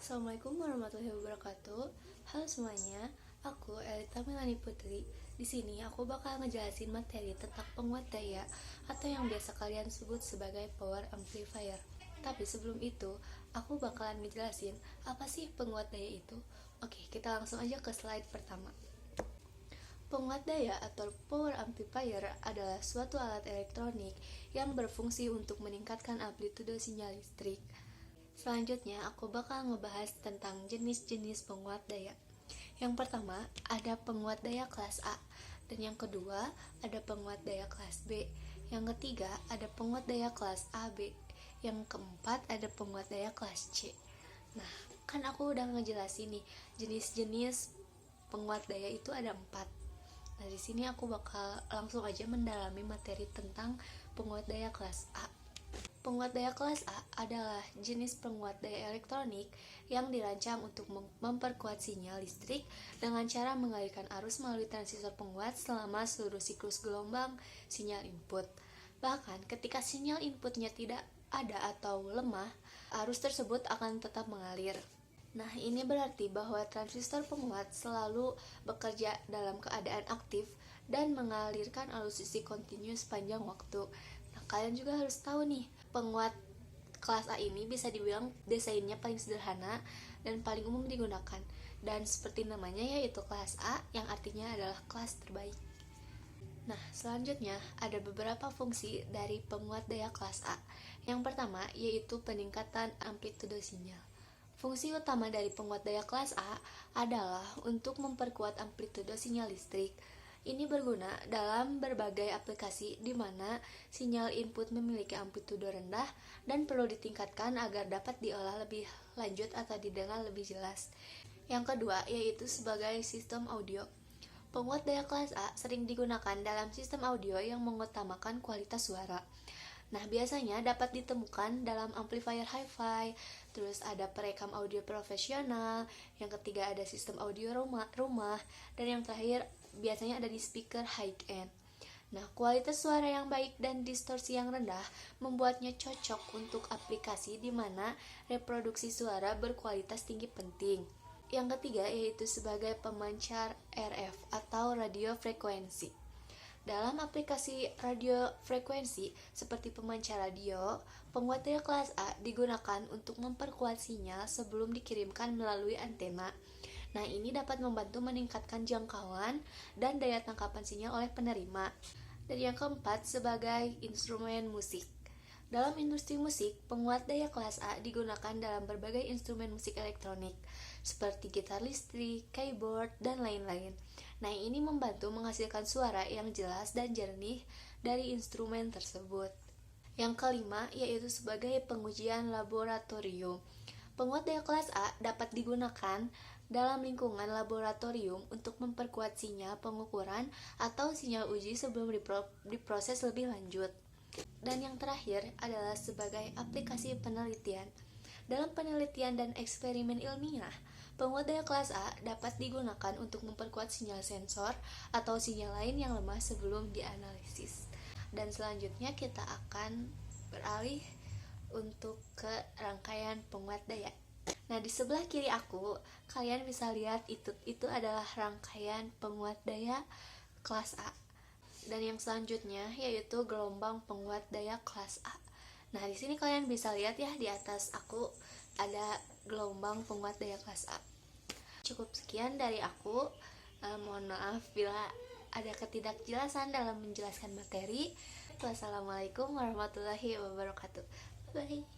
Assalamualaikum warahmatullahi wabarakatuh. Halo semuanya, aku Elita Melani Putri. Di sini aku bakal ngejelasin materi tentang penguat daya atau yang biasa kalian sebut sebagai power amplifier. Tapi sebelum itu, aku bakalan ngejelasin apa sih penguat daya itu. Oke, kita langsung aja ke slide pertama. Penguat daya atau power amplifier adalah suatu alat elektronik yang berfungsi untuk meningkatkan amplitude sinyal listrik. Selanjutnya, aku bakal ngebahas tentang jenis-jenis penguat daya. Yang pertama, ada penguat daya kelas A. Dan yang kedua, ada penguat daya kelas B. Yang ketiga, ada penguat daya kelas AB. Yang keempat, ada penguat daya kelas C. Nah, kan aku udah ngejelasin nih, jenis-jenis penguat daya itu ada 4. Nah, di sini aku bakal langsung aja mendalami materi tentang penguat daya kelas A. Penguat daya kelas A adalah jenis penguat daya elektronik yang dirancang untuk memperkuat sinyal listrik dengan cara mengalirkan arus melalui transistor penguat selama seluruh siklus gelombang sinyal input. Bahkan ketika sinyal inputnya tidak ada atau lemah, arus tersebut akan tetap mengalir. Nah, ini berarti bahwa transistor penguat selalu bekerja dalam keadaan aktif dan mengalirkan arus listrik kontinu sepanjang waktu. Nah, kalian juga harus tahu nih, penguat kelas A ini bisa dibilang desainnya paling sederhana dan paling umum digunakan. Dan seperti namanya yaitu kelas A, yang artinya adalah kelas terbaik. Nah, selanjutnya ada beberapa fungsi dari penguat daya kelas A. Yang pertama yaitu peningkatan amplitude sinyal. Fungsi utama dari penguat daya kelas A adalah untuk memperkuat amplitude sinyal listrik. Ini berguna dalam berbagai aplikasi di mana sinyal input memiliki amplitude rendah dan perlu ditingkatkan agar dapat diolah lebih lanjut atau didengar lebih jelas. Yang kedua yaitu sebagai sistem audio. Penguat daya kelas A sering digunakan dalam sistem audio yang mengutamakan kualitas suara. Nah, biasanya dapat ditemukan dalam amplifier hi-fi, terus ada perekam audio profesional, yang ketiga ada sistem audio rumah, dan yang terakhir biasanya ada di speaker high-end. Nah, kualitas suara yang baik dan distorsi yang rendah membuatnya cocok untuk aplikasi di mana reproduksi suara berkualitas tinggi penting. Yang ketiga yaitu sebagai pemancar RF atau radio frekuensi. Dalam aplikasi radio frekuensi seperti pemancar radio, penguat daya kelas A digunakan untuk memperkuat sinyal sebelum dikirimkan melalui antena. Nah, ini dapat membantu meningkatkan jangkauan dan daya tangkapan sinyal oleh penerima. Dan yang keempat, sebagai instrumen musik. Dalam industri musik, penguat daya kelas A digunakan dalam berbagai instrumen musik elektronik, seperti gitar listrik, keyboard, dan lain-lain. Nah, ini membantu menghasilkan suara yang jelas dan jernih dari instrumen tersebut. Yang kelima, yaitu sebagai pengujian laboratorium. Penguat daya kelas A dapat digunakan dalam lingkungan laboratorium untuk memperkuat sinyal pengukuran atau sinyal uji sebelum diproses lebih lanjut. Dan yang terakhir adalah sebagai aplikasi penelitian. Dalam penelitian dan eksperimen ilmiah, penguat daya kelas A dapat digunakan untuk memperkuat sinyal sensor atau sinyal lain yang lemah sebelum dianalisis. Dan selanjutnya kita akan beralih untuk ke rangkaian penguat daya. Nah, di sebelah kiri aku, kalian bisa lihat itu adalah rangkaian penguat daya kelas A. Dan yang selanjutnya yaitu gelombang penguat daya kelas A. Nah, di sini kalian bisa lihat ya, di atas aku ada gelombang penguat daya kelas A. Cukup sekian dari aku. Mohon maaf bila ada ketidakjelasan dalam menjelaskan materi. Wassalamualaikum warahmatullahi wabarakatuh. Bye.